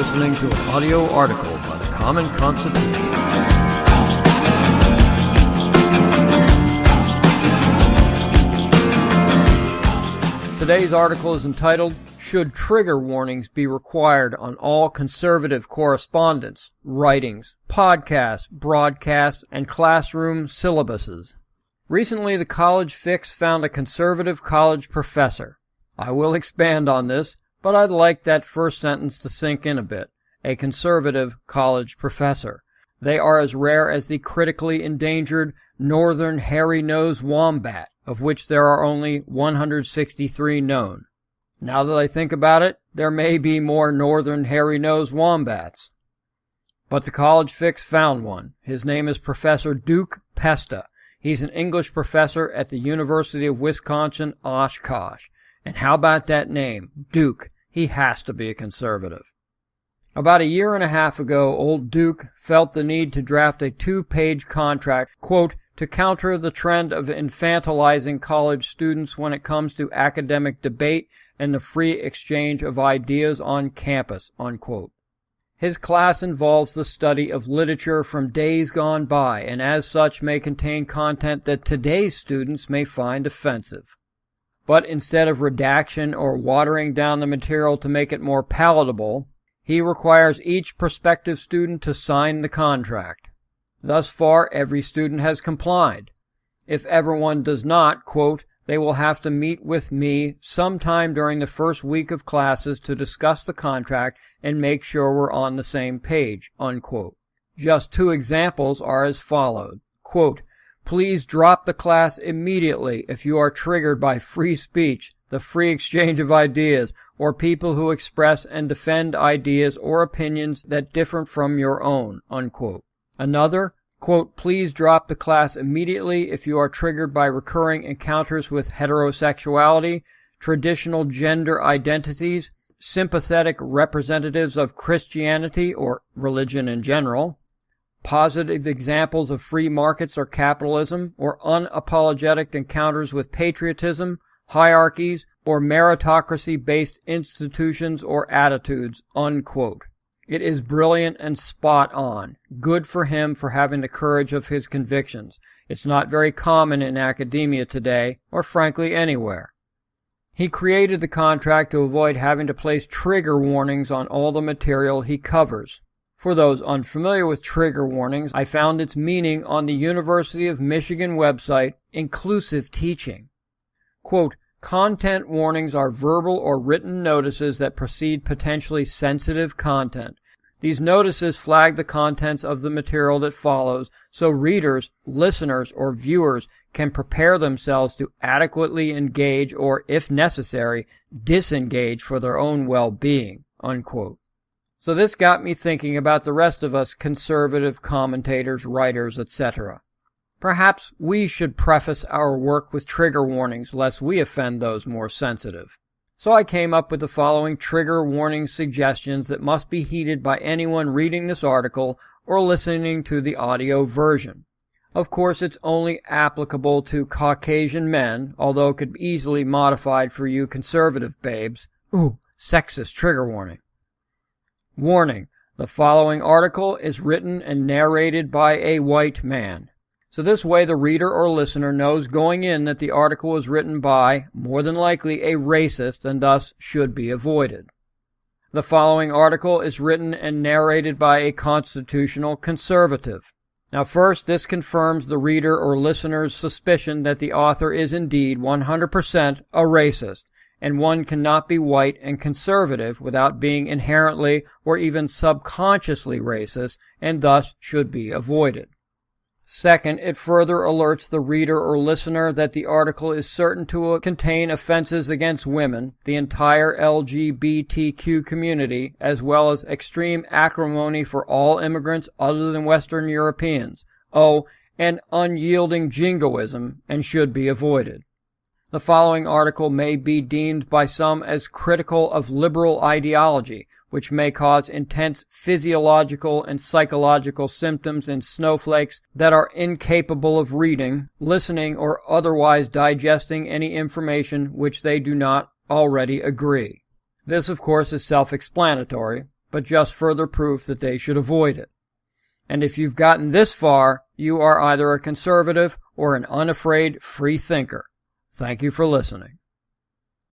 listening to an audio article by the Common Constitution. Today's article is entitled, Should Trigger Warnings Be Required on All Conservative Correspondence, Writings, Podcasts, Broadcasts, and Classroom Syllabuses? Recently, the College Fix found a conservative college professor. I will expand on this, but I'd like that first sentence to sink in a bit. A conservative college professor. They are as rare as the critically endangered northern hairy-nosed wombat, of which there are only 163 known. Now that I think about it, there may be more northern hairy-nosed wombats. But the College Fix found one. His name is Professor Duke Pesta. He's an English professor at the University of Wisconsin, Oshkosh. And how about that name, Duke? He has to be a conservative. About a year and a half ago, old Duke felt the need to draft a 2-page contract, quote, to counter the trend of infantilizing college students when it comes to academic debate and the free exchange of ideas on campus, unquote. His class involves the study of literature from days gone by, and as such may contain content that today's students may find offensive. But instead of redaction or watering down the material to make it more palatable, he requires each prospective student to sign the contract. Thus far, every student has complied. If everyone does not, quote, they will have to meet with me sometime during the first week of classes to discuss the contract and make sure we're on the same page, unquote. Just 2 examples are as followed. Quote, please drop the class immediately if you are triggered by free speech, the free exchange of ideas, or people who express and defend ideas or opinions that differ from your own, unquote. Another, quote, please drop the class immediately if you are triggered by recurring encounters with heterosexuality, traditional gender identities, sympathetic representatives of Christianity or religion in general, positive examples of free markets or capitalism, or unapologetic encounters with patriotism, hierarchies, or meritocracy-based institutions or attitudes, unquote. It is brilliant and spot on. Good for him for having the courage of his convictions. It's not very common in academia today, or frankly anywhere. He created the contract to avoid having to place trigger warnings on all the material he covers. For those unfamiliar with trigger warnings, I found its meaning on the University of Michigan website, Inclusive Teaching. Quote, content warnings are verbal or written notices that precede potentially sensitive content. These notices flag the contents of the material that follows so readers, listeners, or viewers can prepare themselves to adequately engage or, if necessary, disengage for their own well-being, unquote. So this got me thinking about the rest of us conservative commentators, writers, etc. Perhaps we should preface our work with trigger warnings lest we offend those more sensitive. So I came up with the following trigger warning suggestions that must be heeded by anyone reading this article or listening to the audio version. Of course, it's only applicable to Caucasian men, although it could be easily modified for you conservative babes. Ooh, sexist trigger warning. Warning, the following article is written and narrated by a white man. So this way the reader or listener knows going in that the article was written by, more than likely, a racist and thus should be avoided. The following article is written and narrated by a constitutional conservative. Now first, this confirms the reader or listener's suspicion that the author is indeed 100% a racist, and one cannot be white and conservative without being inherently or even subconsciously racist, and thus should be avoided. Second, it further alerts the reader or listener that the article is certain to contain offenses against women, the entire LGBTQ community, as well as extreme acrimony for all immigrants other than Western Europeans. Oh, and unyielding jingoism, and should be avoided. The following article may be deemed by some as critical of liberal ideology, which may cause intense physiological and psychological symptoms in snowflakes that are incapable of reading, listening, or otherwise digesting any information which they do not already agree. This, of course, is self-explanatory, but just further proof that they should avoid it. And if you've gotten this far, you are either a conservative or an unafraid free thinker. Thank you for listening.